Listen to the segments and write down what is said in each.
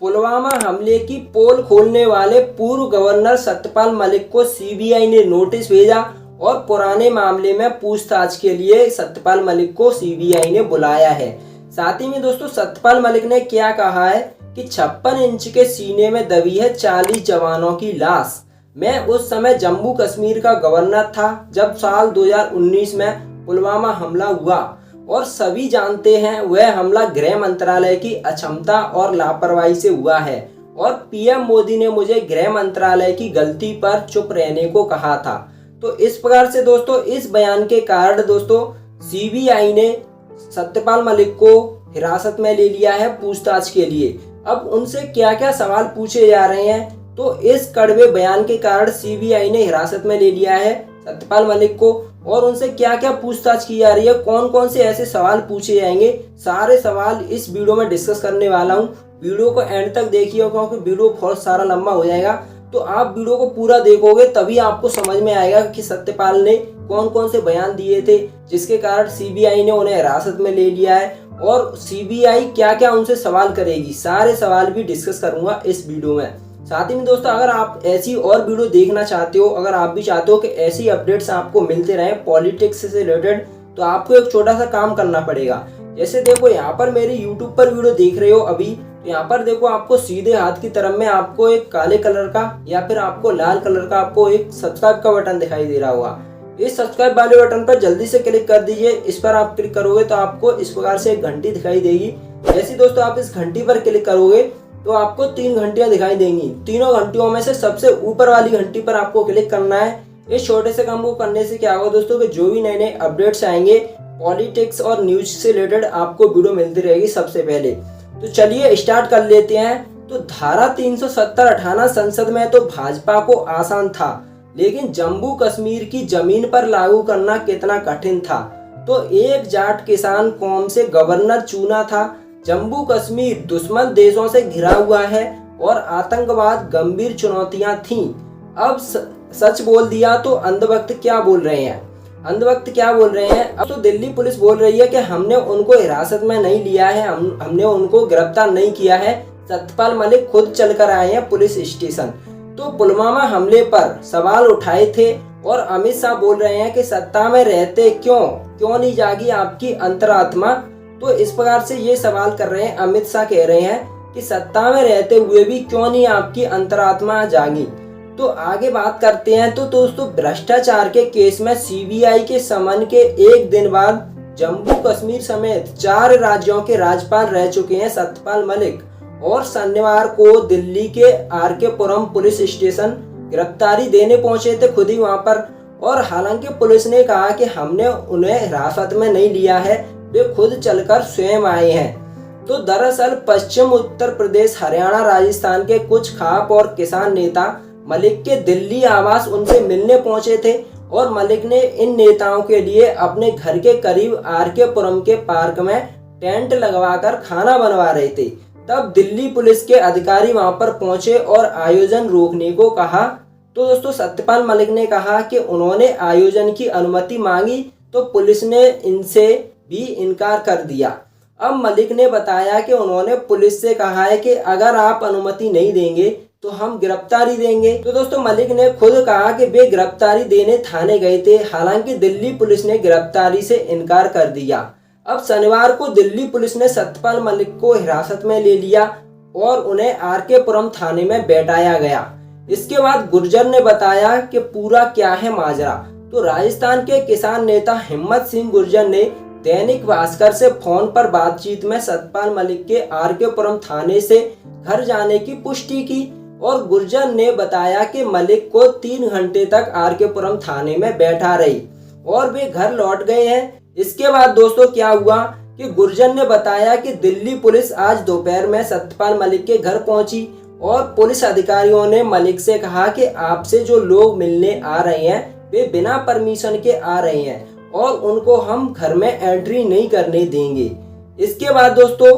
पुलवामा हमले की पोल खोलने वाले पूर्व गवर्नर सत्यपाल मलिक को सीबीआई ने नोटिस भेजा और पुराने मामले में पूछताछ के लिए सत्यपाल मलिक को सीबीआई ने बुलाया है। साथ ही में दोस्तों सत्यपाल मलिक ने क्या कहा है कि 56 इंच के सीने में दबी है 40 जवानों की लाश। मैं उस समय जम्मू कश्मीर का गवर्नर था जब साल 2019 में पुलवामा हमला हुआ और सभी जानते हैं वह हमला गृह मंत्रालय की अक्षमता और लापरवाही से हुआ है और पीएम मोदी ने मुझे गृह मंत्रालय की गलती पर चुप रहने को कहा था। तो इस प्रकार से दोस्तों इस बयान के कारण दोस्तों सीबीआई ने सत्यपाल मलिक को हिरासत में ले लिया है पूछताछ के लिए। अब उनसे क्या क्या सवाल पूछे जा रहे हैं, तो इस कड़वे बयान के कारण सीबीआई ने हिरासत में ले लिया है सत्यपाल मलिक को और उनसे क्या क्या पूछताछ की जा रही है, कौन कौन से ऐसे सवाल पूछे जाएंगे, सारे सवाल इस वीडियो में डिस्कस करने वाला हूं। वीडियो को एंड तक देखिए क्योंकि वीडियो बहुत सारा लंबा हो जाएगा। तो आप वीडियो को पूरा देखोगे तभी आपको समझ में आएगा कि सत्यपाल ने कौन कौन से बयान दिए थे जिसके कारण सीबीआई ने उन्हें हिरासत में ले लिया है और सीबीआई क्या क्या उनसे सवाल करेगी। सारे सवाल भी डिस्कस करूंगा इस वीडियो में। साथ ही में दोस्तों अगर आप ऐसी और वीडियो देखना चाहते हो, अगर आप भी चाहते हो कि ऐसी अपडेट्स आपको मिलते रहे पॉलिटिक्स से रिलेटेड, तो आपको एक छोटा सा काम करना पड़ेगा। जैसे देखो यहाँ पर मेरी यूट्यूब पर वीडियो देख रहे हो अभी, तो यहाँ पर देखो आपको सीधे हाथ की तरफ में आपको एक काले कलर का या फिर आपको लाल कलर का आपको एक सब्सक्राइब का बटन दिखाई दे रहा होगा। इस सब्सक्राइब वाले बटन पर जल्दी से क्लिक कर दीजिए। इस पर आप क्लिक करोगे तो आपको इस प्रकार से एक घंटी दिखाई देगी। जैसे दोस्तों आप इस घंटी पर क्लिक करोगे तो आपको 3 घंटियां दिखाई देंगी। तीनों घंटियों में से सबसे ऊपर वाली घंटी पर आपको क्लिक करना है। इस छोटे से काम को करने से क्या होगा दोस्तों कि जो भी नए नए अपडेट्स आएंगे पॉलिटिक्स और न्यूज से रिलेटेड आपको वीडियो मिलती रहेगी सबसे पहले। तो चलिए स्टार्ट कर लेते हैं। तो धारा 370 हटाना संसद में तो भाजपा को आसान था, लेकिन जम्मू कश्मीर की जमीन पर लागू करना कितना कठिन था। तो एक जाट किसान कौम से गवर्नर चुना था। जम्मू कश्मीर दुश्मन देशों से घिरा हुआ है और आतंकवाद गंभीर चुनौतियां थीं। अब सच बोल दिया तो अंधभक्त क्या बोल रहे हैं। अंधभक्त क्या बोल रहे हैं, अब तो दिल्ली पुलिस बोल रही है कि हमने उनको हिरासत में नहीं लिया है, हमने उनको गिरफ्तार नहीं किया है। सत्यपाल मलिक खुद चलकर आए हैं पुलिस स्टेशन। तो पुलवामा हमले पर सवाल उठाए थे और अमित शाह बोल रहे हैं कि सत्ता में रहते क्यों नहीं जागी आपकी अंतरात्मा। तो इस प्रकार से ये सवाल कर रहे हैं, अमित शाह कह रहे हैं कि सत्ता में रहते हुए भी क्यों नहीं आपकी अंतरात्मा जागी। तो आगे बात करते हैं। तो दोस्तों भ्रष्टाचार के केस में सीबीआई के समन के एक दिन बाद जम्मू कश्मीर समेत 4 राज्यों के राज्यपाल रह चुके हैं सत्यपाल मलिक और शनिवार को दिल्ली के आरके पुरम पुलिस स्टेशन गिरफ्तारी देने पहुंचे थे खुद ही वहां पर। और हालांकि पुलिस ने कहा कि हमने उन्हें हिरासत में नहीं लिया है, वे खुद चलकर स्वयं आए हैं। तो दरअसल पश्चिम उत्तर प्रदेश, हरियाणा, राजस्थान के कुछ खाप और किसान नेता मलिक के दिल्ली आवास उनसे मिलने पहुंचे थे और मलिक ने इन नेताओं के लिए अपने घर के करीब आरके पुरम के पार्क में टेंट लगवाकर खाना बनवा रहे थे। तब दिल्ली पुलिस के अधिकारी वहां पर पहुंचे और आयोजन रोकने को कहा। तो दोस्तों सत्यपाल मलिक ने कहा कि उन्होंने आयोजन की अनुमति मांगी तो पुलिस ने इनसे भी इनकार कर दिया। अब मलिक ने बताया कि उन्होंने पुलिस से कहा है कि अगर आप अनुमति नहीं देंगे तो हम गिरफ्तारी देंगे। तो दोस्तों मलिक ने खुद कहा कि वे गिरफ्तारी देने थाने गए थे, हालांकि दिल्ली पुलिस ने गिरफ्तारी से इनकार कर दिया। अब शनिवार को दिल्ली पुलिस ने सत्यपाल मलिक को हिरासत में ले लिया और उन्हें आरके पुरम थाने में बैठाया गया। इसके बाद गुर्जर ने बताया कि पूरा क्या है माजरा। तो राजस्थान के किसान नेता हिम्मत सिंह गुर्जर ने दैनिक भास्कर से फोन पर बातचीत में सत्यपाल मलिक के आरके पुरम थाने से घर जाने की पुष्टि की और गुर्जर ने बताया कि मलिक को 3 घंटे तक आरके पुरम थाने में बैठा रही और वे घर लौट गए हैं। इसके बाद दोस्तों क्या हुआ कि गुर्जर ने बताया कि दिल्ली पुलिस आज दोपहर में सत्यपाल मलिक के घर पहुंची और पुलिस अधिकारियों ने मलिक से कहा कि आपसे जो लोग मिलने आ रहे हैं वे बिना परमिशन के आ रहे हैं और उनको हम घर में एंट्री नहीं करने देंगे। इसके बाद दोस्तों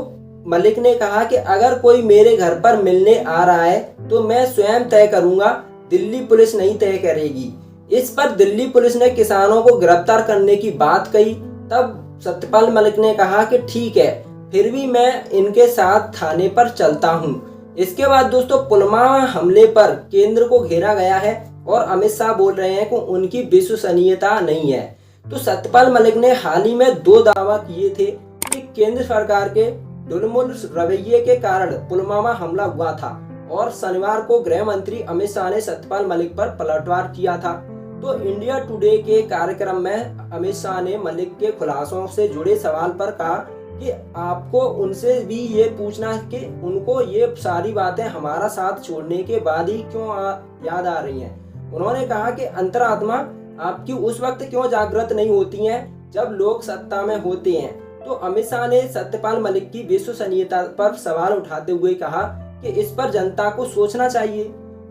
मलिक ने कहा कि अगर कोई मेरे घर पर मिलने आ रहा है तो मैं स्वयं तय करूंगा, दिल्ली पुलिस नहीं तय करेगी। इस पर दिल्ली पुलिस ने किसानों को गिरफ्तार करने की बात कही। तब सत्यपाल मलिक ने कहा कि ठीक है, फिर भी मैं इनके साथ थाने पर चलता हूँ। इसके बाद दोस्तों पुलवामा हमले पर केंद्र को घेरा गया है और अमित शाह बोल रहे हैं कि उनकी विश्वसनीयता नहीं है। तो सत्यपाल मलिक ने हाल ही में 2 दावा किए थे कि केंद्र सरकार के ढुलमुल रवैये के कारण पुलवामा हमला हुआ था और शनिवार को गृह मंत्री अमित शाह ने सत्यपाल मलिक पर पलटवार किया था। तो इंडिया टुडे के कार्यक्रम में अमित शाह ने मलिक के खुलासों से जुड़े सवाल पर कहा कि आपको उनसे भी ये पूछना है कि उनको ये सारी बातें हमारा साथ छोड़ने के बाद ही क्यों याद आ रही हैं। उन्होंने कहा कि अंतरात्मा आपकी उस वक्त क्यों जागृत नहीं होती हैं जब लोग सत्ता में होते हैं। तो अमित शाह ने सत्यपाल मलिक की विश्वसनीयता पर सवाल उठाते हुए कहा कि इस पर जनता को सोचना चाहिए।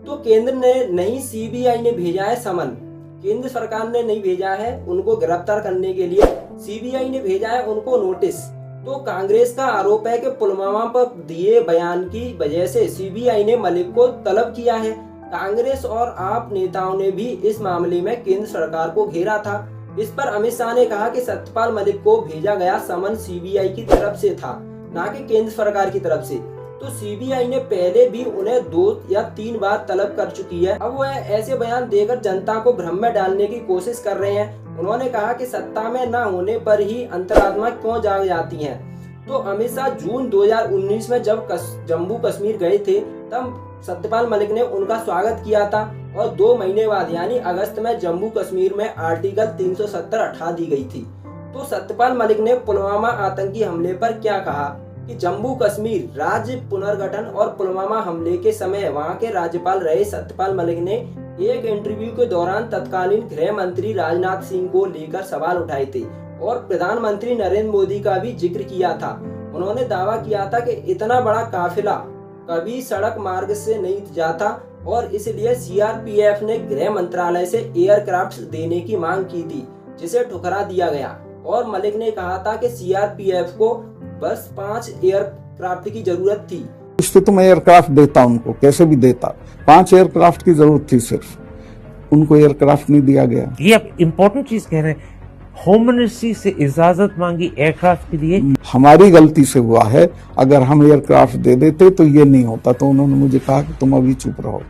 तो केंद्र ने नहीं, सीबीआई ने भेजा है समन। केंद्र सरकार ने नहीं भेजा है उनको गिरफ्तार करने के लिए, सीबीआई ने भेजा है उनको नोटिस। तो कांग्रेस का आरोप है कि पुलवामा पर दिए बयान की वजह से सीबीआई ने मलिक को तलब किया है। कांग्रेस और आप नेताओं ने भी इस मामले में केंद्र सरकार को घेरा था। इस पर अमित शाह ने कहा कि सत्यपाल मलिक को भेजा गया समन सीबीआई की तरफ से था, ना कि केंद्र सरकार की तरफ से। तो सीबीआई ने पहले भी उन्हें 2 या 3 बार तलब कर चुकी है। अब वह ऐसे बयान देकर जनता को भ्रम में डालने की कोशिश कर रहे हैं। उन्होंने कहा कि सत्ता में न होने पर ही अंतरात्मा क्यों जाग जाती हैं। तो अमित शाह जून 2019 में जब जम्मू कश्मीर गए थे तब सत्यपाल मलिक ने उनका स्वागत किया था और 2 महीने बाद यानी अगस्त में जम्मू कश्मीर में आर्टिकल 370 हटा दी गई थी। तो सत्यपाल मलिक ने पुलवामा आतंकी हमले पर क्या कहा कि जम्मू कश्मीर राज्य पुनर्गठन और पुलवामा हमले के समय वहां के राज्यपाल रहे सत्यपाल मलिक ने एक इंटरव्यू के दौरान तत्कालीन गृह मंत्री राजनाथ सिंह को लेकर सवाल उठाए थे और प्रधानमंत्री नरेंद्र मोदी का भी जिक्र किया था। उन्होंने दावा किया था कि इतना बड़ा काफिला कभी सड़क मार्ग से नहीं जाता और इसलिए सीआरपीएफ ने गृह मंत्रालय से एयरक्राफ्ट देने की मांग की थी, जिसे ठुकरा दिया गया। और मलिक ने कहा था कि सीआरपीएफ को बस 5 एयरक्राफ्ट की जरूरत थी। इससे तो मैं एयरक्राफ्ट देता उनको, कैसे भी देता। 5 एयरक्राफ्ट की जरूरत थी सिर्फ, उनको एयरक्राफ्ट नहीं दिया गया। ये आप इम्पोर्टेंट चीज कह रहे हैं, होम मिनिस्ट्री से इजाजत मांगी एयरक्राफ्ट के लिए। हमारी गलती से हुआ है, अगर हम एयरक्राफ्ट दे देते तो ये नहीं होता। तो उन्होंने मुझे कहा कि तुम अभी चुप रहो।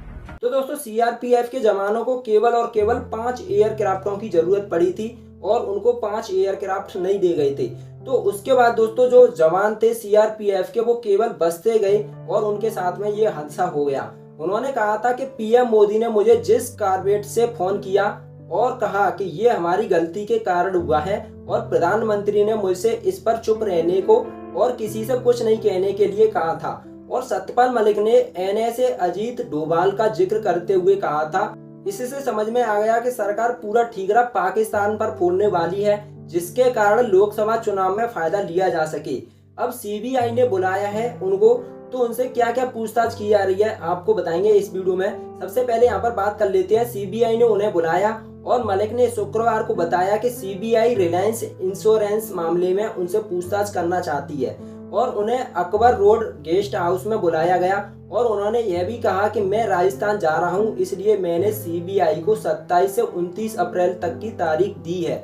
तो दोस्तों सीआरपीएफ के जवानों को केवल और केवल 5 एयरक्राफ्टों की जरूरत पड़ी थी और उनको 5 एयरक्राफ्ट नहीं दे गए थे। तो उसके बाद दोस्तों जो जवान थे सीआरपीएफ के वो केवल बसते गए और उनके साथ में ये हादसा हो गया। उन्होंने कहा था कि पीएम मोदी ने मुझे जिस कारबेट से फोन किया और कहा कि ये हमारी गलती के कारण हुआ है और प्रधानमंत्री ने मुझसे इस पर चुप रहने को और किसी से कुछ नहीं कहने के लिए कहा था। और सत्यपाल मलिक ने एनएसए अजीत डोभाल का जिक्र करते हुए कहा था, इससे समझ में आ गया कि सरकार पूरा ठीकरा पाकिस्तान पर फोड़ने वाली है, जिसके कारण लोकसभा चुनाव में फायदा लिया जा सके। अब सीबीआई ने बुलाया है उनको, तो उनसे क्या क्या पूछताछ की जा रही है आपको बताएंगे इस वीडियो में। सबसे पहले यहाँ पर बात कर लेते हैं, सीबीआई ने उन्हें बुलाया और मलिक ने शुक्रवार को बताया कि सीबीआई रिलायंस इंश्योरेंस मामले में उनसे पूछताछ करना चाहती है और उन्हें अकबर रोड गेस्ट हाउस में बुलाया गया। और उन्होंने यह भी कहा कि मैं राजस्थान जा रहा हूं, इसलिए मैंने सीबीआई को 27 से 29 अप्रैल तक की तारीख दी है।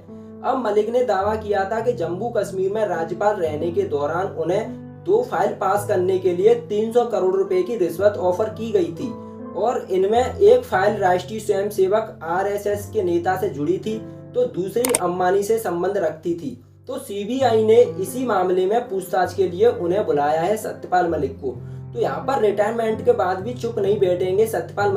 अब मलिक ने दावा किया था कि जम्मू कश्मीर में राज्यपाल रहने के दौरान उन्हें 2 फाइल पास करने के लिए 300 करोड़ रुपए की रिश्वत ऑफर की गई थी और इनमें एक फाइल राष्ट्रीय स्वयंसेवक आरएसएस के नेता से जुड़ी थी तो दूसरी अंबानी से संबंध रखती थी। तो सीबीआई ने इसी मामले में पूछताछ के लिए उन्हें बुलाया है सत्यपाल मलिक को। तो यहाँ पर रिटायरमेंट के बाद भी चुप नहीं बैठेंगे सत्यपाल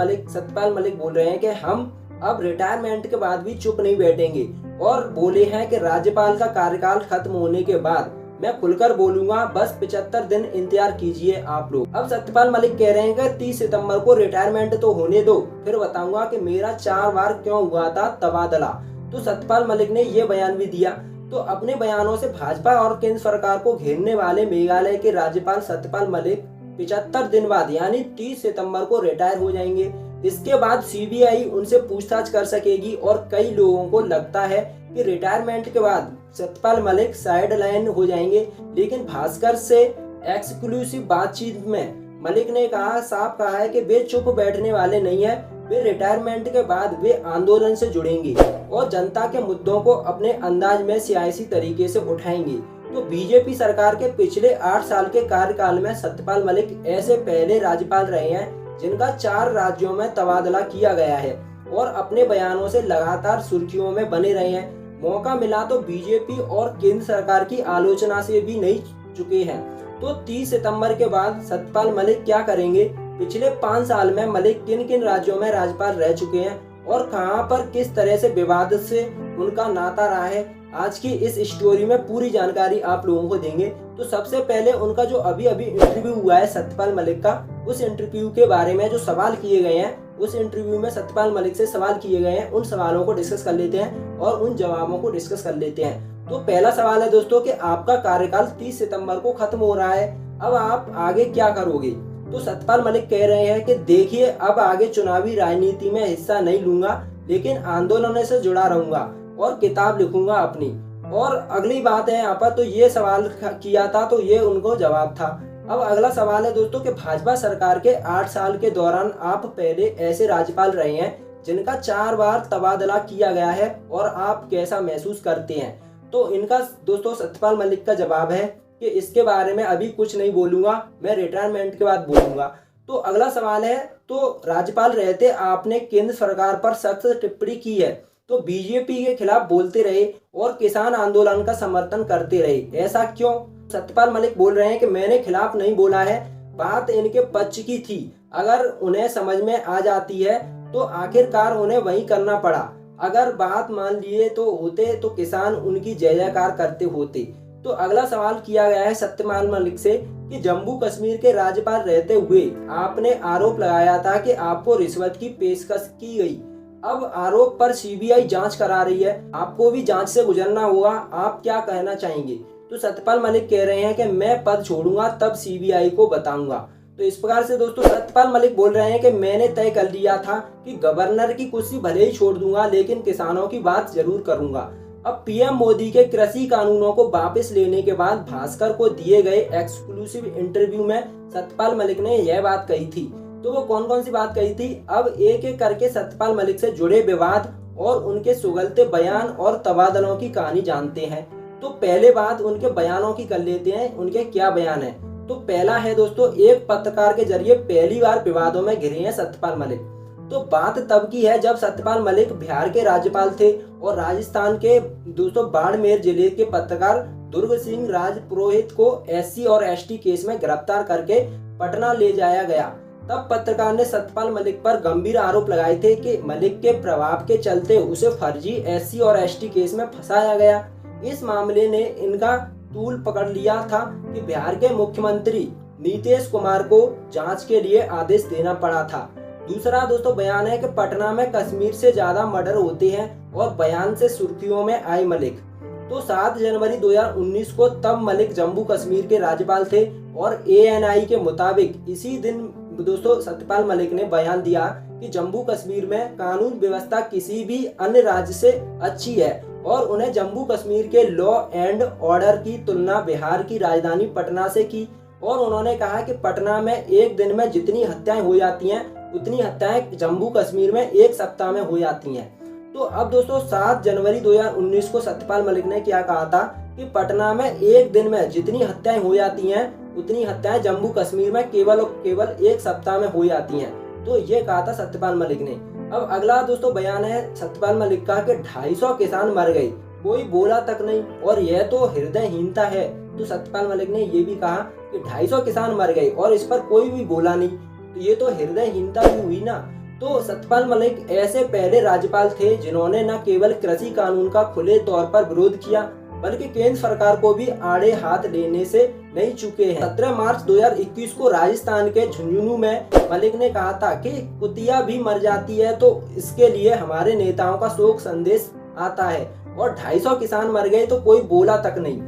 मलिक बोल रहे हैं कि हम अब रिटायरमेंट के बाद भी चुप नहीं बैठेंगे और बोले हैं कि राज्यपाल का कार्यकाल खत्म होने के बाद मैं खुलकर बोलूंगा, बस 75 दिन इंतजार कीजिए आप लोग। अब सत्यपाल मलिक कह रहे हैं कि 30 सितंबर को रिटायरमेंट तो होने दो, फिर बताऊंगा कि मेरा 4 बार क्यों हुआ था तबादला। तो सत्यपाल मलिक ने ये बयान भी दिया। तो अपने बयानों से भाजपा और केंद्र सरकार को घेरने वाले मेघालय के राज्यपाल सत्यपाल मलिक 75 दिन बाद यानी 30 सितंबर को रिटायर हो जाएंगे। इसके बाद सीबीआई उनसे पूछताछ कर सकेगी और कई लोगों को लगता है कि रिटायरमेंट के बाद सत्यपाल मलिक साइडलाइन हो जाएंगे। लेकिन भास्कर से एक्सक्लूसिव बातचीत में मलिक ने साफ कहा है कि वे चुप बैठने वाले नहीं है, वे रिटायरमेंट के बाद वे आंदोलन से जुड़ेंगे और जनता के मुद्दों को अपने अंदाज में सियासी तरीके से उठाएंगे। तो बीजेपी सरकार के पिछले 8 साल के कार्यकाल में सत्यपाल मलिक ऐसे पहले राज्यपाल रहे हैं जिनका 4 राज्यों में तबादला किया गया है और अपने बयानों से लगातार सुर्खियों में बने रहे हैं। मौका मिला तो बीजेपी और केंद्र सरकार की आलोचना से भी नहीं चुके हैं। तो 30 सितंबर के बाद सत्यपाल मलिक क्या करेंगे, पिछले 5 साल में मलिक किन किन राज्यों में राज्यपाल रह चुके हैं और कहां पर किस तरह से विवाद से उनका नाता रहा है, आज की इस स्टोरी में पूरी जानकारी आप लोगों को देंगे। तो सबसे पहले उनका जो अभी इंटरव्यू हुआ है सत्यपाल मलिक का, उस इंटरव्यू के बारे में जो सवाल किए गए हैं, उस इंटरव्यू में सत्यपाल मलिक से सवाल किए गए हैं, उन सवालों को डिस्कस कर लेते हैं और उन जवाबों को डिस्कस कर लेते हैं। तो पहला सवाल है दोस्तों कि आपका कार्यकाल 30 सितंबर को खत्म हो रहा है, अब आप आगे क्या करोगे। तो सत्यपाल मलिक कह रहे हैं कि देखिए, अब आगे चुनावी राजनीति में हिस्सा नहीं लूंगा, लेकिन आंदोलनों से जुड़ा रहूंगा और किताब लिखूंगा अपनी। और अगली बात है यहाँ पर, तो ये सवाल किया था तो ये उनको जवाब था। अब अगला सवाल है दोस्तों कि भाजपा सरकार के 8 साल के दौरान आप पहले ऐसे राज्यपाल रहे हैं जिनका 4 बार तबादला किया गया है और आप कैसा महसूस करते हैं। तो इनका दोस्तों सत्यपाल मलिक का जवाब है कि इसके बारे में अभी कुछ नहीं बोलूंगा, मैं रिटायरमेंट के बाद बोलूंगा। तो अगला सवाल है, तो राज्यपाल रहते आपने केंद्र सरकार पर सख्त टिप्पणी की है, तो बीजेपी के खिलाफ बोलते रहे और किसान आंदोलन का समर्थन करते रहे, ऐसा क्यों। सत्यपाल मलिक बोल रहे हैं कि मैंने खिलाफ नहीं बोला है, बात इनके पक्ष की थी, अगर उन्हें समझ में आ जाती है तो आखिरकार उन्हें वही करना पड़ा, अगर बात मान लिए तो होते तो किसान उनकी जय जयकार करते होते। तो अगला सवाल किया गया है सत्यपाल मलिक से कि जम्मू कश्मीर के राज्यपाल रहते हुए आपने आरोप लगाया था कि आपको रिश्वत की पेशकश की गई, अब आरोप पर सीबीआई जांच करा रही है, आपको भी जांच से गुजरना होगा, आप क्या कहना चाहेंगे। तो सत्यपाल मलिक कह रहे हैं कि मैं पद छोड़ूंगा तब सीबीआई को बताऊंगा। तो इस प्रकार से दोस्तों सत्यपाल मलिक बोल रहे हैं कि मैंने तय कर लिया था कि गवर्नर की कुर्सी भले ही छोड़ दूंगा, लेकिन किसानों की बात जरूर करूंगा। अब पीएम मोदी के कृषि कानूनों को वापस लेने के बाद भास्कर को दिए गए एक्सक्लूसिव इंटरव्यू में सत्यपाल मलिक ने यह बात कही थी। तो वो कौन कौन सी बात कही थी, अब एक एक करके सत्यपाल मलिक से जुड़े विवाद और उनके सुगलते बयान और तबादलों की कहानी जानते हैं। तो पहले बात उनके बयानों की कर लेते हैं, उनके क्या बयान है। तो पहला है दोस्तों, एक पत्रकार के जरिए पहली बार विवादों में घिरे हैं सत्यपाल मलिक। तो बात तब की है जब सत्यपाल मलिक बिहार के राज्यपाल थे और राजस्थान के दोस्तों बाड़मेर जिले के पत्रकार दुर्ग सिंह राजपुरोहित को SC और ST केस में गिरफ्तार करके पटना ले जाया गया। तब पत्रकार ने सत्यपाल मलिक पर गंभीर आरोप लगाए थे कि मलिक के प्रभाव के चलते उसे फर्जी SC और ST केस में फंसाया गया। इस मामले ने इनका तूल पकड़ लिया था कि बिहार के मुख्यमंत्री नीतीश कुमार को जांच के लिए आदेश देना पड़ा था। दूसरा दोस्तों बयान है कि पटना में कश्मीर से ज्यादा मर्डर होते हैं और बयान से सुर्खियों में आए मलिक। तो 7 जनवरी 2019 को तब मलिक जम्मू कश्मीर के राज्यपाल थे और ANI के मुताबिक इसी दिन दोस्तों सत्यपाल मलिक ने बयान दिया कि जम्मू कश्मीर में कानून व्यवस्था किसी भी अन्य राज्य से अच्छी है और उन्हें जम्मू कश्मीर के लॉ एंड ऑर्डर की तुलना बिहार की राजधानी पटना से की। और उन्होंने कहा कि पटना में एक दिन में जितनी हत्याएं हो जाती हैं उतनी हत्याएं जम्मू कश्मीर में एक सप्ताह में हो जाती हैं। तो अब दोस्तों 7 जनवरी 2019 को सत्यपाल मलिक ने क्या कहा था कि पटना में एक दिन में जितनी हत्याएं हो जाती हैं उतनी हत्याएं जम्मू कश्मीर में केवल और केवल एक सप्ताह में हो जाती हैं। तो ये कहा था सत्यपाल मलिक ने। अब अगला दोस्तों बयान है सत्यपाल मलिक का कि 250 किसान मर गए, कोई बोला तक नहीं और यह तो हृदयहीनता है। तो सत्यपाल मलिक ने ये भी कहा कि 250 किसान मर गए और इस पर कोई भी बोला नहीं, तो ये तो हृदयहीनता भी हुई ना। तो सत्यपाल मलिक ऐसे पहले राज्यपाल थे जिन्होंने न केवल कृषि कानून का खुले तौर पर विरोध किया बल्कि केंद्र सरकार को भी आड़े हाथ लेने से नहीं चुके हैं। 17 मार्च 2021 को राजस्थान के झुंझुनू में मलिक ने कहा था कि कुतिया भी मर जाती है तो इसके लिए हमारे नेताओं का शोक संदेश आता है और 250 किसान मर गए तो कोई बोला तक नहीं।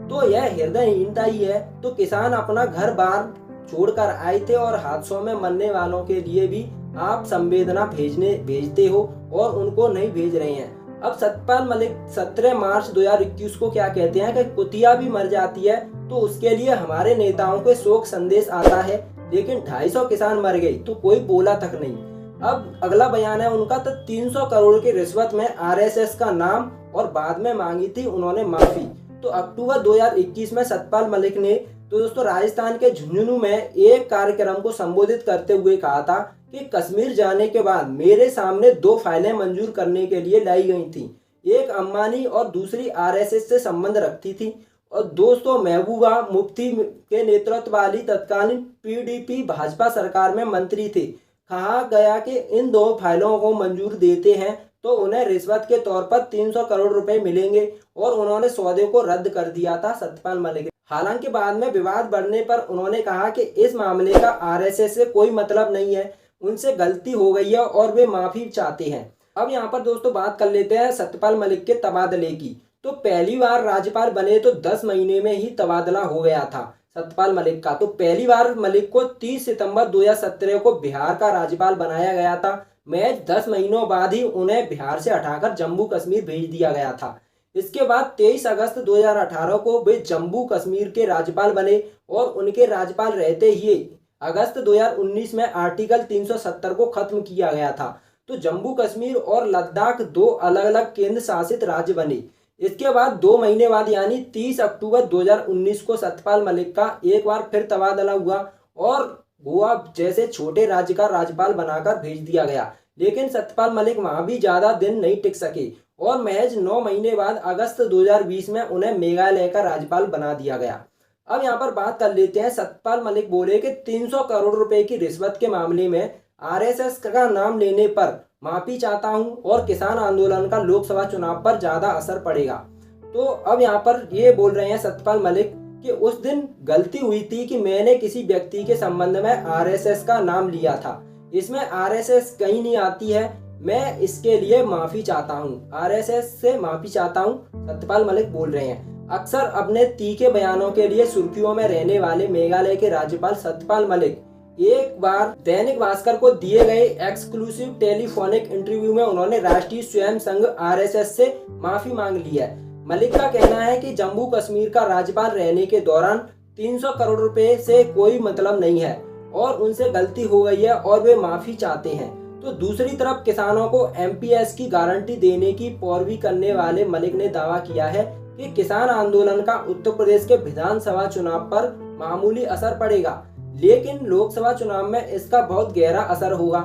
तो यह हृदयहीनता ही है। तो किसान अपना घर बार छोड़कर आए थे और हादसों में मरने वालों के लिए भी आप संवेदना भेजते हो और उनको नहीं भेज रहे हैं। अब सत्यपाल मलिक 17 मार्च 2021 को क्या कहते हैं कि कुतिया भी मर जाती है तो उसके लिए हमारे नेताओं के शोक संदेश आता है, लेकिन 250 किसान मर गए तो कोई बोला तक नहीं। अब अगला बयान है उनका, तो 300 करोड़ की रिश्वत में RSS का नाम और बाद में मांगी थी उन्होंने माफी। तो अक्टूबर 2021 में सतपाल मलिक ने तो दोस्तों राजस्थान के झुंझुनू में एक कार्यक्रम को संबोधित करते हुए कहा था कि कश्मीर जाने के बाद मेरे सामने 2 फाइलें मंजूर करने के लिए लाई गई थी। एक अंबानी और दूसरी आरएसएस से संबंध रखती थी। और दोस्तों महबूबा मुफ्ती के नेतृत्व वाली तत्कालीन पीडीपी भाजपा सरकार में मंत्री थे। कहा गया कि इन 2 फाइलों को मंजूर देते हैं तो उन्हें रिश्वत के तौर पर 300 करोड़ रुपए मिलेंगे और उन्होंने सौदे को रद्द कर दिया था सतपाल मलिक। हालांकि बाद में विवाद बढ़ने पर उन्होंने कहा कि इस मामले का आरएसएस से कोई मतलब नहीं है, उनसे गलती हो गई है और वे माफी चाहते हैं। अब यहाँ पर दोस्तों बात कर लेते हैं सतपाल मलिक के तबादले की। तो पहली बार राज्यपाल बने तो 10 महीने में ही तबादला हो गया था सतपाल मलिक का। तो पहली बार मलिक को 30 सितंबर 2017 को बिहार का राज्यपाल बनाया गया था। महज 10 महीनों बाद ही उन्हें बिहार से हटाकर जम्मू कश्मीर भेज दिया गया था। इसके बाद 23 अगस्त 2018 को वे जम्मू कश्मीर के राज्यपाल बने और उनके राज्यपाल रहते ही अगस्त 2019 में आर्टिकल 370 को खत्म किया गया था। तो जम्मू कश्मीर और लद्दाख 2 अलग अलग केंद्र शासित राज्य बने। इसके बाद 2 महीने बाद यानी 30 अक्टूबर 2019 को सतपाल मलिक का एक बार फिर तबादला हुआ और गोवा जैसे छोटे राज्य का राज्यपाल बनाकर भेज दिया गया। लेकिन सतपाल मलिक वहां भी ज्यादा दिन नहीं टिक सके और महज 9 महीने बाद अगस्त 2020 में उन्हें मेघालय का राज्यपाल बना दिया गया। अब यहाँ पर बात कर लेते हैं, सतपाल मलिक बोले कि 300 करोड़ रुपए की रिश्वत के मामले में आरएसएस का नाम लेने पर माफी चाहता हूं और किसान आंदोलन का लोकसभा चुनाव पर ज्यादा असर पड़ेगा। तो अब यहाँ पर ये बोल रहे हैं सतपाल मलिक कि उस दिन गलती हुई थी कि मैंने किसी व्यक्ति के संबंध में आरएसएस का नाम लिया था। इसमें आरएसएस कहीं नहीं आती है, मैं इसके लिए माफी चाहता हूँ, आरएसएस से माफी चाहता हूँ, सतपाल मलिक बोल रहे हैं। अक्सर अपने तीखे बयानों के लिए सुर्खियों में रहने वाले मेघालय के राज्यपाल सतपाल मलिक एक बार दैनिक भास्कर को दिए गए एक्सक्लूसिव टेलीफोनिक इंटरव्यू में उन्होंने राष्ट्रीय स्वयं संघ आरएसएस से माफी मांग ली है। मलिक का कहना है कि जम्मू कश्मीर का राज्यपाल रहने के दौरान 300 करोड़ रुपए से कोई मतलब नहीं है और उनसे गलती हो गई है और वे माफी चाहते हैं। तो दूसरी तरफ किसानों को एमपीएस की गारंटी देने की पैरवी करने वाले मलिक ने दावा किया है कि किसान आंदोलन का उत्तर प्रदेश के विधानसभा चुनाव पर मामूली असर पड़ेगा, लेकिन लोकसभा चुनाव में इसका बहुत गहरा असर होगा।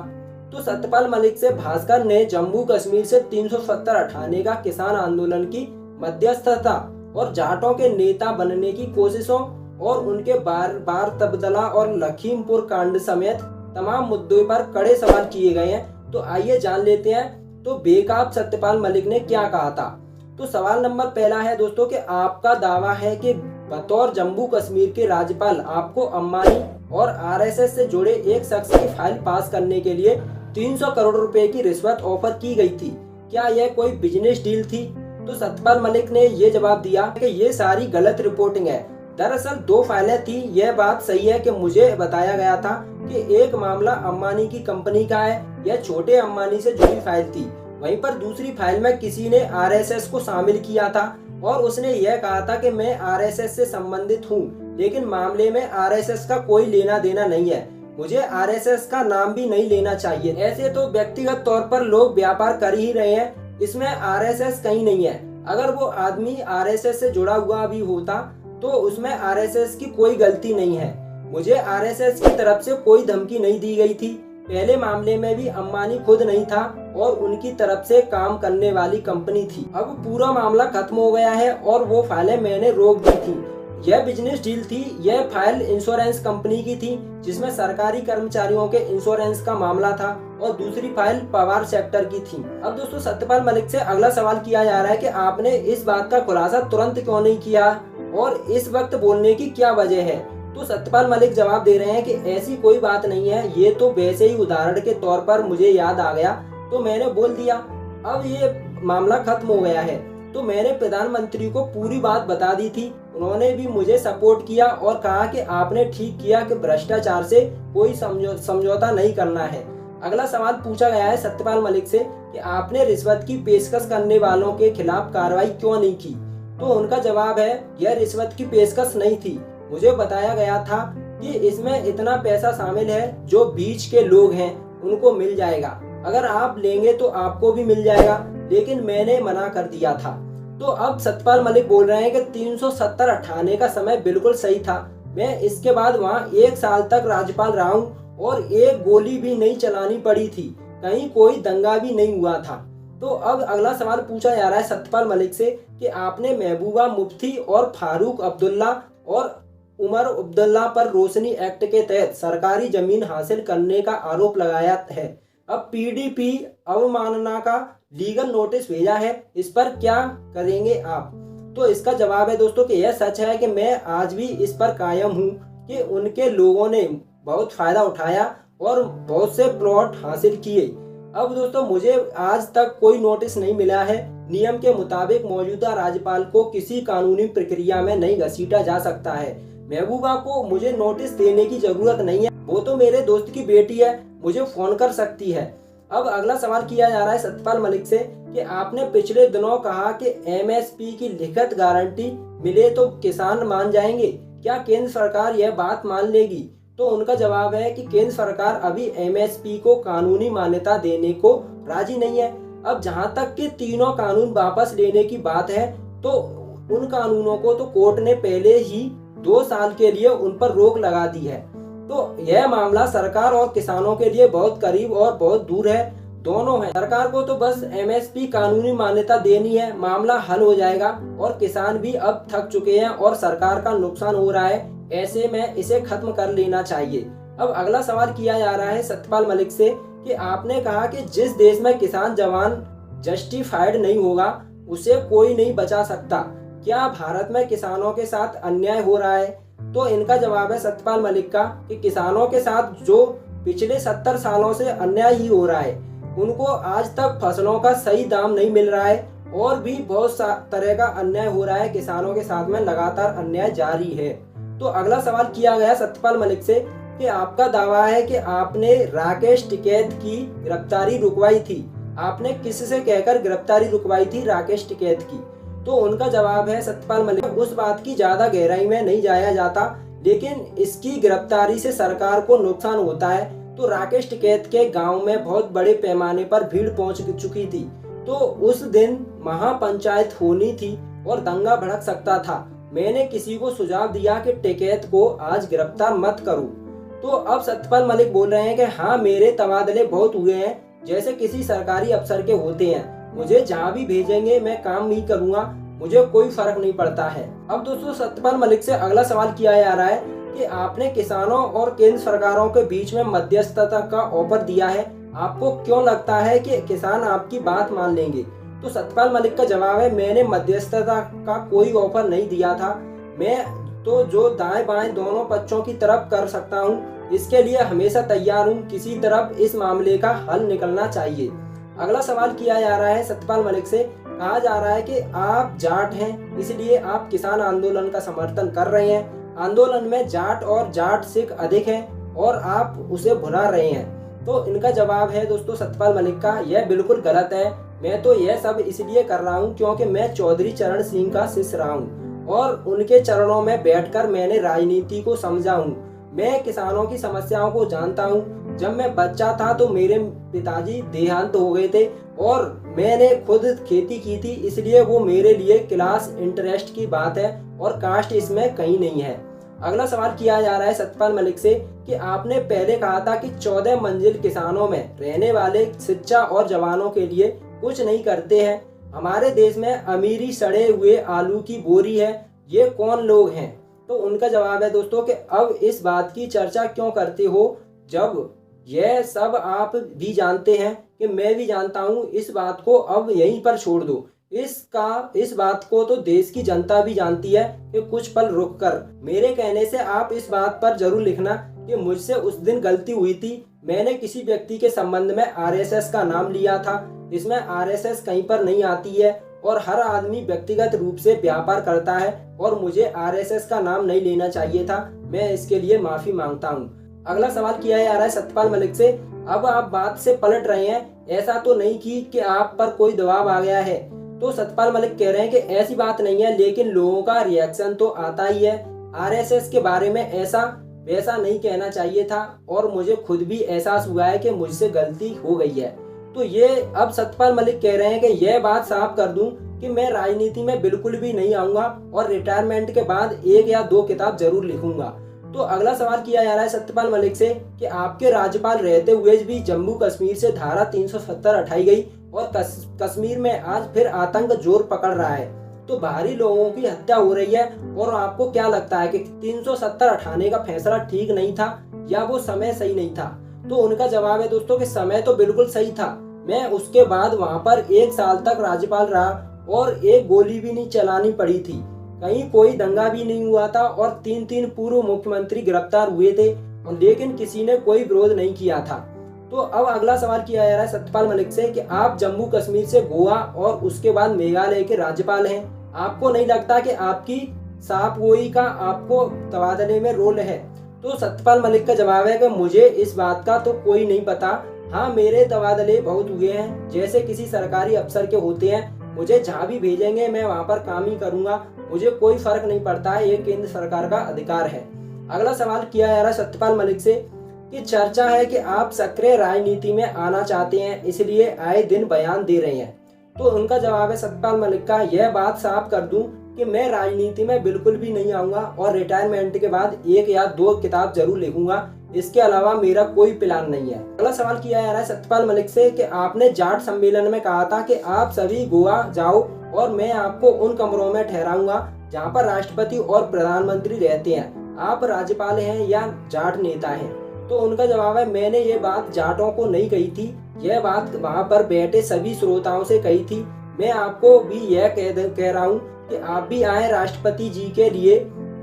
तो सतपाल मलिक से भास्कर ने जम्मू कश्मीर से 370 हटाने का किसान आंदोलन की मध्यस्थता और जाटों के नेता बनने की कोशिशों और उनके बार बार तबादला और लखीमपुर कांड समेत तमाम मुद्दों पर कड़े सवाल किए गए हैं। तो आइए जान लेते हैं तो बेनकाब सतपाल मलिक ने क्या कहा था। तो सवाल नंबर पहला है दोस्तों कि आपका दावा है कि बतौर जम्मू कश्मीर के राज्यपाल आपको अंबानी और आरएसएस से जुड़े एक शख्स की फाइल पास करने के लिए 300 करोड़ रुपए की रिश्वत ऑफर की गई थी। क्या यह कोई बिजनेस डील थी? तो सतपाल मलिक ने ये जवाब दिया कि ये सारी गलत रिपोर्टिंग है। दरअसल 2 फाइलें थी। यह बात सही है कि मुझे बताया गया था कि एक मामला अंबानी की कंपनी का है, यह छोटे अंबानी से जुड़ी फाइल थी। वहीं पर दूसरी फाइल में किसी ने आरएसएस को शामिल किया था और उसने यह कहा था कि मैं आरएसएस से संबंधित हूं, लेकिन मामले में आरएसएस का कोई लेना देना नहीं है, मुझे आरएसएस का नाम भी नहीं लेना चाहिए। ऐसे तो व्यक्तिगत तौर पर लोग व्यापार कर ही रहे हैं, इसमें आरएसएस कहीं नहीं है। अगर वो आदमी आरएसएस से जुड़ा हुआ भी होता तो उसमें आरएसएस की कोई गलती नहीं है। मुझे आरएसएस की तरफ से कोई धमकी नहीं दी गई थी। पहले मामले में भी अंबानी खुद नहीं था और उनकी तरफ से काम करने वाली कंपनी थी। अब पूरा मामला खत्म हो गया है और वो फाइलें मैंने रोक दी थी। यह बिजनेस डील थी। यह फाइल इंश्योरेंस कंपनी की थी जिसमें सरकारी कर्मचारियों के इंश्योरेंस का मामला था और दूसरी फाइल पावर सेक्टर की थी। अब दोस्तों सतपाल मलिक से अगला सवाल किया जा रहा है कि आपने इस बात का खुलासा तुरंत क्यों नहीं किया और इस वक्त बोलने की क्या वजह है। तो सतपाल मलिक जवाब दे रहे हैं कि ऐसी कोई बात नहीं है, ये तो वैसे ही उदाहरण के तौर पर मुझे याद आ गया तो मैंने बोल दिया। अब ये मामला खत्म हो गया है। तो मैंने प्रधानमंत्री को पूरी बात बता दी थी, उन्होंने भी मुझे सपोर्ट किया और कहा कि आपने ठीक किया कि भ्रष्टाचार से कोई समझौता नहीं करना है। अगला सवाल पूछा गया है सतपाल मलिक से कि आपने रिश्वत की पेशकश करने वालों के खिलाफ कार्रवाई क्यों नहीं की। तो उनका जवाब है यह रिश्वत की पेशकश नहीं थी, मुझे बताया गया था कि इसमें इतना पैसा शामिल है जो बीच के लोग हैं उनको मिल जाएगा, अगर आप लेंगे तो आपको भी मिल जाएगा, लेकिन मैंने मना कर दिया था। तो अब सत्यपाल मलिक बोल रहे हैं कि 370 हटाने का समय बिल्कुल सही था। मैं इसके बाद वहां 1 साल तक राज्यपाल रहा हूं और एक गोली भी नहीं चलानी पड़ी थी, कहीं कोई दंगा भी नहीं हुआ था। तो अब अगला सवाल पूछा जा रहा है सत्यपाल मलिक से कि आपने महबूबा मुफ्ती और फारूक अब्दुल्ला और उमर अब्दुल्ला पर रोशनी एक्ट के तहत सरकारी जमीन हासिल करने का आरोप लगाया है। अब पीडीपी अवमानना का लीगल नोटिस भेजा है, इस पर क्या करेंगे आप? तो इसका जवाब है दोस्तों कि यह सच है कि मैं आज भी इस पर कायम हूं कि उनके लोगों ने बहुत फायदा उठाया और बहुत से प्लॉट हासिल किए। अब दोस्तों मुझे आज तक कोई नोटिस नहीं मिला है। नियम के मुताबिक मौजूदा राज्यपाल को किसी कानूनी प्रक्रिया में नहीं घसीटा जा सकता है। महबूबा को मुझे नोटिस देने की जरूरत नहीं है, वो तो मेरे दोस्त की बेटी है, मुझे फोन कर सकती है। अब अगला सवाल किया जा रहा है सत्यपाल मलिक से कि आपने पिछले दिनों कहा कि एमएसपी की लिखित गारंटी मिले तो किसान मान जाएंगे, क्या केंद्र सरकार यह बात मान लेगी? तो उनका जवाब है कि केंद्र सरकार अभी एमएसपी को कानूनी मान्यता देने को राजी नहीं है। अब जहां तक कि तीनों कानून वापस लेने की बात है तो उन कानूनों को तो कोर्ट ने पहले ही 2 साल के लिए उन पर रोक लगा दी है। तो यह मामला सरकार और किसानों के लिए बहुत करीब और बहुत दूर है, दोनों है। सरकार को तो बस एमएसपी कानूनी मान्यता देनी है, मामला हल हो जाएगा और किसान भी अब थक चुके हैं और सरकार का नुकसान हो रहा है, ऐसे में इसे खत्म कर लेना चाहिए। अब अगला सवाल किया जा रहा है सत्यपाल मलिक से कि आपने कहा कि जिस देश में किसान जवान जस्टिफाइड नहीं होगा उसे कोई नहीं बचा सकता, क्या भारत में किसानों के साथ अन्याय हो रहा है? तो इनका जवाब है सत्यपाल मलिक का कि किसानों के साथ जो पिछले 70 सालों से अन्याय ही हो रहा है, उनको आज तक फसलों का सही दाम नहीं मिल रहा है और भी बहुत तरह का अन्याय हो रहा है। किसानों के साथ में लगातार अन्याय जारी है। तो अगला सवाल किया गया सत्यपाल मलिक से कि आपका दावा है कि आपने राकेश टिकैत की गिरफ्तारी रुकवाई थी, आपने किससे कहकर गिरफ्तारी रुकवाई थी राकेश टिकैत की? तो उनका जवाब है सत्यपाल मलिक, उस बात की ज्यादा गहराई में नहीं जाया जाता, लेकिन इसकी गिरफ्तारी से सरकार को नुकसान होता है। तो राकेश टिकैत के गांव में बहुत बड़े पैमाने पर भीड़ पहुंच चुकी थी, तो उस दिन महापंचायत होनी थी और दंगा भड़क सकता था। मैंने किसी को सुझाव दिया कि टिकैत को आज गिरफ्तार मत करो। तो अब सत्यपाल मलिक बोल रहे हैं कि हाँ, मेरे तबादले बहुत हुए हैं, जैसे किसी सरकारी अफसर के होते हैं, मुझे जहाँ भी भेजेंगे मैं काम ही करूंगा, मुझे कोई फर्क नहीं पड़ता है। अब दोस्तों सत्यपाल मलिक से अगला सवाल किया जा रहा है कि आपने किसानों और केंद्र सरकारों के बीच में मध्यस्थता का ऑफर दिया है, आपको क्यों लगता है कि किसान आपकी बात मान लेंगे? तो सत्यपाल मलिक का जवाब है, मैंने मध्यस्थता का कोई ऑफर नहीं दिया था, मैं तो जो दाएं बाएं दोनों पक्षों की तरफ कर सकता हूं, इसके लिए हमेशा तैयार हूं, किसी तरफ इस मामले का हल निकलना चाहिए। अगला सवाल किया जा रहा है सत्यपाल मलिक से, कहा जा रहा है कि आप जाट हैं इसलिए आप किसान आंदोलन का समर्थन कर रहे हैं, आंदोलन में जाट और जाट सिख अधिक हैं और आप उसे भुला रहे हैं। तो इनका जवाब है दोस्तों सत्यपाल मलिक का, यह बिल्कुल गलत है, मैं तो यह सब इसलिए कर रहा हूं क्योंकि मैं चौधरी चरण सिंह का शिष्य रहा हूं और उनके चरणों में बैठकर मैंने राजनीति को समझा हूं। मैं किसानों की समस्याओं को जानता हूं। जब मैं बच्चा था तो मेरे पिताजी देहांत हो गए थे और मैंने खुद खेती की थी, इसलिए वो मेरे लिए क्लास इंटरेस्ट की बात है और कास्ट इसमें कहीं नहीं है। अगला सवाल किया जा रहा है सत्यपाल मलिक से कि आपने पहले कहा था कि 14 मंजिल किसानों में रहने वाले शिक्षा और जवानों के लिए कुछ नहीं करते हैं, हमारे देश में अमीरी सड़े हुए आलू की बोरी है, ये कौन लोग हैं? तो उनका जवाब है दोस्तों कि अब इस बात की चर्चा क्यों करते हो जब यह सब आप भी जानते हैं कि मैं भी जानता हूं, इस बात को अब यहीं पर छोड़ दो। इस बात को तो देश की जनता भी जानती है कि कुछ पल रुककर मेरे कहने से आप इस बात पर जरूर लिखना कि मुझसे उस दिन गलती हुई थी, मैंने किसी व्यक्ति के संबंध में आरएसएस का नाम लिया था, इसमें आरएसएस कहीं पर नहीं आती है और हर आदमी व्यक्तिगत रूप से व्यापार करता है और मुझे आरएसएस का नाम नहीं लेना चाहिए था, मैं इसके लिए माफी मांगता हूँ। अगला सवाल किया जा रहा है सत्यपाल मलिक से, अब आप बात से पलट रहे हैं, ऐसा तो नहीं कि आप पर कोई दबाव आ गया है? तो सत्यपाल मलिक कह रहे हैं कि ऐसी बात नहीं है, लेकिन लोगों का रिएक्शन तो आता ही है। आरएसएस के बारे में ऐसा वैसा नहीं कहना चाहिए था और मुझे खुद भी एहसास हुआ है कि मुझसे गलती हो गई है। तो ये अब सत्यपाल मलिक कह रहे हैं कि यह बात साफ कर दूं कि मैं राजनीति में बिल्कुल भी नहीं आऊंगा और रिटायरमेंट के बाद 1 या 2 किताब जरूर लिखूंगा। तो अगला सवाल किया जा रहा है सत्यपाल मलिक से कि आपके राज्यपाल रहते हुए भी जम्मू कश्मीर से धारा 370 हटाई गई और कश्मीर में आज फिर आतंक जोर पकड़ रहा है, तो बाहरी लोगों की हत्या हो रही है, और आपको क्या लगता है कि 370 हटाने का फैसला ठीक नहीं था या वो समय सही नहीं था? तो उनका जवाब है दोस्तों कि समय तो बिल्कुल सही था। मैं उसके बाद वहां पर 1 साल तक राज्यपाल रहा और एक गोली भी नहीं चलानी पड़ी थी, कहीं कोई दंगा भी नहीं हुआ था और 3 पूर्व मुख्यमंत्री गिरफ्तार हुए थे, लेकिन किसी ने कोई विरोध नहीं किया था। तो अब अगला सवाल किया जा रहा है सत्यपाल मलिक से कि आप जम्मू कश्मीर से गोवा और उसके बाद मेघालय के राज्यपाल हैं, आपको नहीं लगता कि आपकी साफगोई का आपको तबादले में रोल है? तो सत्यपाल मलिक का जवाब है कि मुझे इस बात का तो कोई नहीं पता। हाँ, मेरे तबादले बहुत हुए हैं, जैसे किसी सरकारी अफसर के होते हैं, मुझे जहाँ भी भेजेंगे मैं वहाँ पर काम ही करूंगा, मुझे कोई फर्क नहीं पड़ता है, ये केंद्र सरकार का अधिकार है। अगला सवाल किया जा रहा है सत्यपाल मलिक से कि चर्चा है कि आप सक्रिय राजनीति में आना चाहते हैं, इसलिए आए दिन बयान दे रहे हैं। तो उनका जवाब है सत्यपाल मलिक का, यह बात साफ कर दूं कि मैं राजनीति में बिल्कुल भी नहीं आऊंगा और रिटायरमेंट के बाद 1 या 2 किताब जरूर लिखूंगा, इसके अलावा मेरा कोई प्लान नहीं है। अगला सवाल किया जा रहा है सत्यपाल मलिक से कि आपने जाट सम्मेलन में कहा था कि आप सभी गोवा जाओ और मैं आपको उन कमरों में ठहराऊंगा जहां पर राष्ट्रपति और प्रधानमंत्री रहते हैं, आप राज्यपाल हैं या जाट नेता हैं? तो उनका जवाब है, मैंने ये बात जाटों को नहीं कही थी, यह बात वहां पर बैठे सभी श्रोताओं से कही थी। मैं आपको भी यह कह रहा हूँ कि आप भी आए, राष्ट्रपति जी के लिए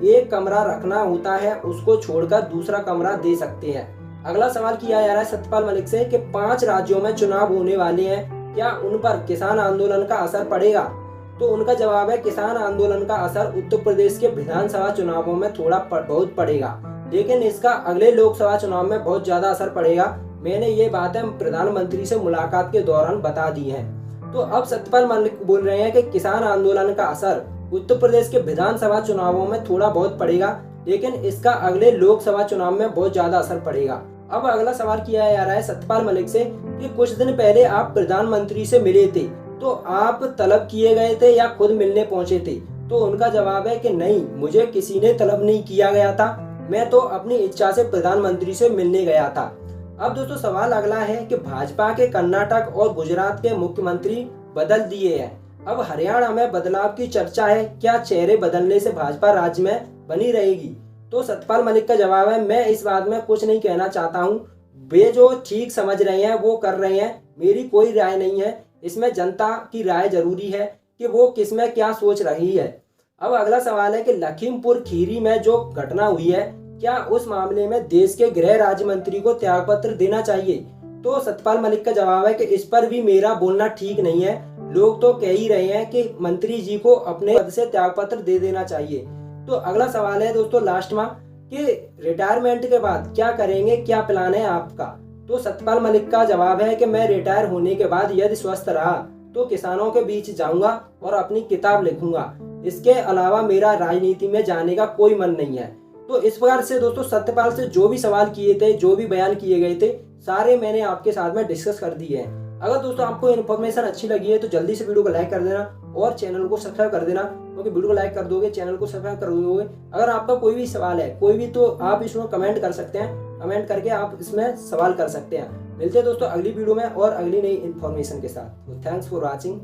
एक कमरा रखना होता है, उसको छोड़कर दूसरा कमरा दे सकते हैं। अगला सवाल किया जा रहा है सत्यपाल मलिक से कि 5 राज्यों में चुनाव होने वाले हैं, क्या उन पर किसान आंदोलन का असर पड़ेगा? तो उनका जवाब है, किसान आंदोलन का असर उत्तर प्रदेश के विधानसभा चुनावों में थोड़ा बहुत पड़ेगा, लेकिन इसका अगले लोकसभा चुनाव में बहुत ज्यादा असर पड़ेगा। मैंने ये बातें प्रधानमंत्री से मुलाकात के दौरान बता दी है। तो अब सत्यपाल मलिक बोल रहे हैं कि किसान आंदोलन का असर उत्तर प्रदेश के विधानसभा चुनावों में थोड़ा बहुत पड़ेगा, लेकिन इसका अगले लोकसभा चुनाव में बहुत ज्यादा असर पड़ेगा। अब अगला सवाल किया जा रहा है सत्यपाल मलिक से कि कुछ दिन पहले आप प्रधानमंत्री से मिले थे, तो आप तलब किए गए थे या खुद मिलने पहुंचे थे? तो उनका जवाब है कि नहीं, मुझे किसी ने तलब नहीं किया गया था, मैं तो अपनी इच्छा से प्रधानमंत्री से मिलने गया था। अब दोस्तों सवाल अगला है कि भाजपा के कर्नाटक और गुजरात के मुख्यमंत्री बदल दिए हैं, अब हरियाणा में बदलाव की चर्चा है, क्या चेहरे बदलने से भाजपा राज्य में बनी रहेगी? तो सत्यपाल मलिक का जवाब है, मैं इस बात में कुछ नहीं कहना चाहता हूँ, वे जो ठीक समझ रहे हैं वो कर रहे हैं, मेरी कोई राय नहीं है, इसमें जनता की राय जरूरी है कि वो किसमें क्या सोच रही है। अब अगला सवाल है कि लखीमपुर खीरी में जो घटना हुई है, क्या उस मामले में देश के गृह राज्य मंत्री को त्यागपत्र देना चाहिए? तो सत्यपाल मलिक का जवाब है कि इस पर भी मेरा बोलना ठीक नहीं है, लोग तो कह ही रहे हैं कि मंत्री जी को अपने पद से त्यागपत्र दे देना चाहिए। तो अगला सवाल है दोस्तों लास्ट में कि रिटायरमेंट के बाद क्या करेंगे, क्या प्लान है आपका? तो सत्यपाल मलिक का जवाब है कि मैं रिटायर होने के बाद यदि स्वस्थ रहा तो किसानों के बीच जाऊंगा और अपनी किताब लिखूंगा, इसके अलावा मेरा राजनीति में जाने का कोई मन नहीं है। तो इस प्रकार से दोस्तों सत्यपाल से जो भी सवाल किए थे, जो भी बयान किए गए थे, सारे मैंने आपके साथ में डिस्कस कर दिए हैं। अगर दोस्तों आपको इन्फॉर्मेशन अच्छी लगी है तो जल्दी से वीडियो को लाइक कर देना और चैनल को सब्सक्राइब कर देना, क्योंकि वीडियो को लाइक कर दोगे, चैनल को सब्सक्राइब कर दोगे। अगर आपका कोई भी सवाल है, कोई भी, तो आप इसमें कमेंट कर सकते हैं, कमेंट करके आप इसमें सवाल कर सकते हैं। मिलते हैं दोस्तों अगली वीडियो में और अगली नई इन्फॉर्मेशन के साथ। Thanks for watching.